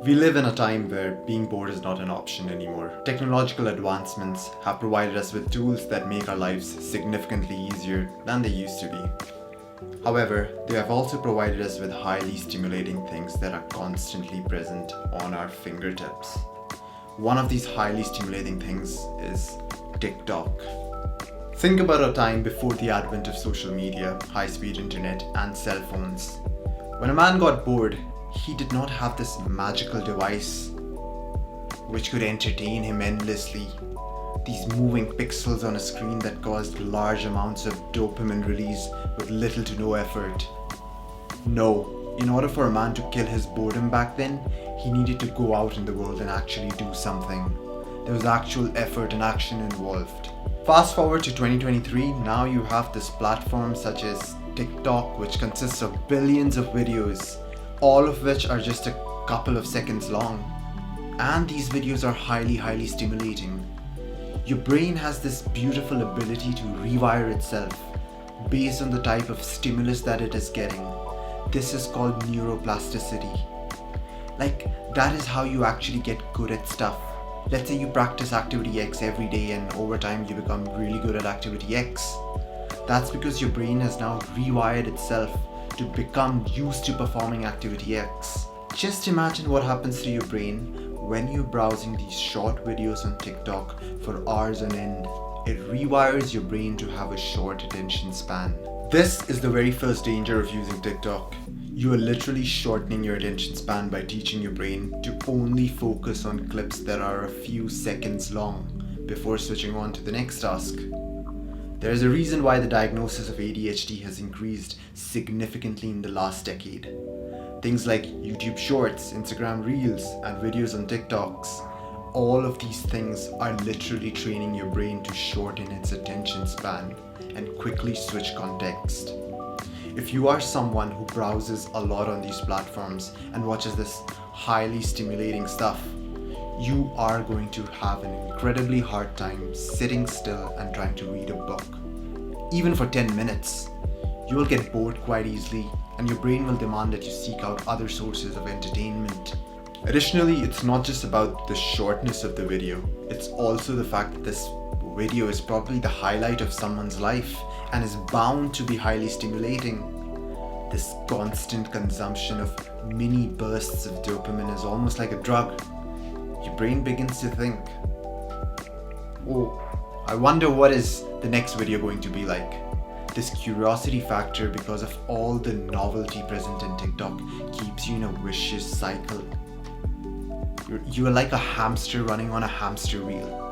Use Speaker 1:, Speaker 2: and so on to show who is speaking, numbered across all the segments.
Speaker 1: We live in a time where being bored is not an option anymore. Technological advancements have provided us with tools that make our lives significantly easier than they used to be. However, they have also provided us with highly stimulating things that are constantly present on our fingertips. One of these highly stimulating things is TikTok. Think about a time before the advent of social media, high-speed internet, and cell phones. When a man got bored, he did not have this magical device which could entertain him endlessly. These moving pixels on a screen that caused large amounts of dopamine release with little to no effort. No, in order for a man to kill his boredom back then, he needed to go out in the world and actually do something. There was actual effort and action involved. Fast forward to 2023, now you have this platform such as TikTok, which consists of billions of videos, all of which are just a couple of seconds long. And these videos are highly stimulating. Your brain has this beautiful ability to rewire itself based on the type of stimulus that it is getting. This is called neuroplasticity. That is how you actually get good at stuff. Let's say you practice activity X every day and over time you become really good at activity X. That's because your brain has now rewired itself to become used to performing activity X. Just imagine what happens to your brain when you're browsing these short videos on TikTok for hours on end. It rewires your brain to have a short attention span. This is the very first danger of using TikTok. You are literally shortening your attention span by teaching your brain to only focus on clips that are a few seconds long before switching on to the next task. There is a reason why the diagnosis of ADHD has increased significantly in the last decade. Things like YouTube Shorts, Instagram Reels, and videos on TikToks. All of these things are literally training your brain to shorten its attention span and quickly switch context. If you are someone who browses a lot on these platforms and watches this highly stimulating stuff, you are going to have an incredibly hard time sitting still and trying to read a book. Even for 10 minutes, you will get bored quite easily and your brain will demand that you seek out other sources of entertainment. Additionally, it's not just about the shortness of the video, it's also the fact that this video is probably the highlight of someone's life and is bound to be highly stimulating. This constant consumption of mini bursts of dopamine is almost like a drug. Your brain begins to think, oh, I wonder what is the next video going to be like. This curiosity factor, because of all the novelty present in TikTok, keeps you in a vicious cycle. You are like a hamster running on a hamster wheel.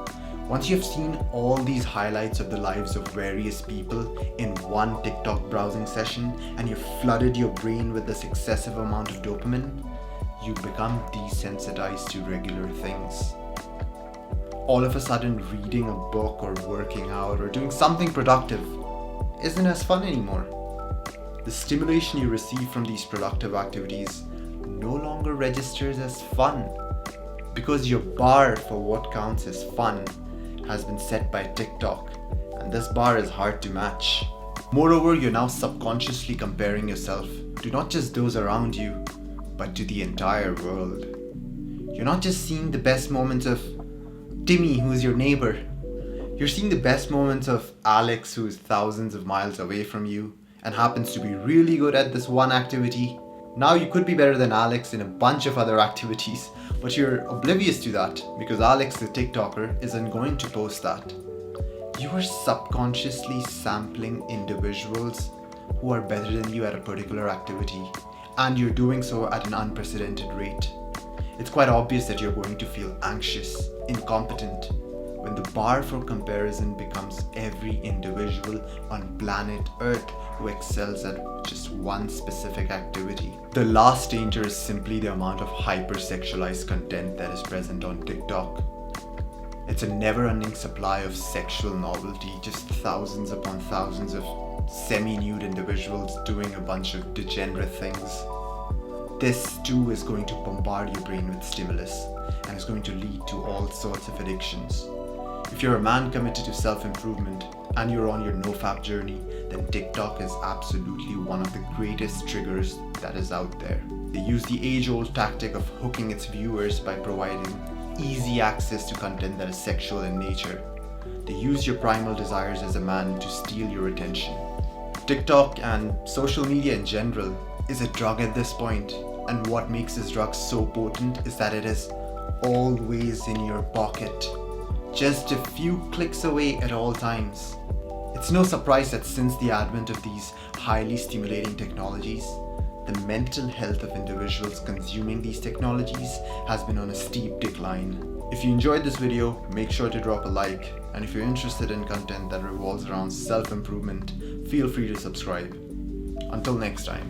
Speaker 1: Once you've seen all these highlights of the lives of various people in one TikTok browsing session and you've flooded your brain with this excessive amount of dopamine, you become desensitized to regular things. All of a sudden, reading a book or working out or doing something productive isn't as fun anymore. The stimulation you receive from these productive activities no longer registers as fun because your bar for what counts as fun has been set by TikTok, and this bar is hard to match. Moreover, you're now subconsciously comparing yourself to not just those around you, but to the entire world. You're not just seeing the best moments of Timmy, who's your neighbor. You're seeing the best moments of Alex, who is thousands of miles away from you and happens to be really good at this one activity. Now you could be better than Alex in a bunch of other activities, but you're oblivious to that because Alex, the TikToker, isn't going to post that. You are subconsciously sampling individuals who are better than you at a particular activity, and you're doing so at an unprecedented rate. It's quite obvious that you're going to feel anxious, incompetent, when the bar for comparison becomes every individual on planet Earth who excels at just one specific activity. The last danger is simply the amount of hypersexualized content that is present on TikTok. It's a never-ending supply of sexual novelty, just thousands upon thousands of semi-nude individuals doing a bunch of degenerate things. This too is going to bombard your brain with stimulus and is going to lead to all sorts of addictions. If you're a man committed to self-improvement and you're on your no-fap journey, then TikTok is absolutely one of the greatest triggers that is out there. They use the age-old tactic of hooking its viewers by providing easy access to content that is sexual in nature. They use your primal desires as a man to steal your attention. TikTok and social media in general is a drug at this point, and what makes this drug so potent is that it is always in your pocket, just a few clicks away at all times. It's no surprise that since the advent of these highly stimulating technologies, the mental health of individuals consuming these technologies has been on a steep decline. If you enjoyed this video, make sure to drop a like, and if you're interested in content that revolves around self-improvement, feel free to subscribe. Until next time.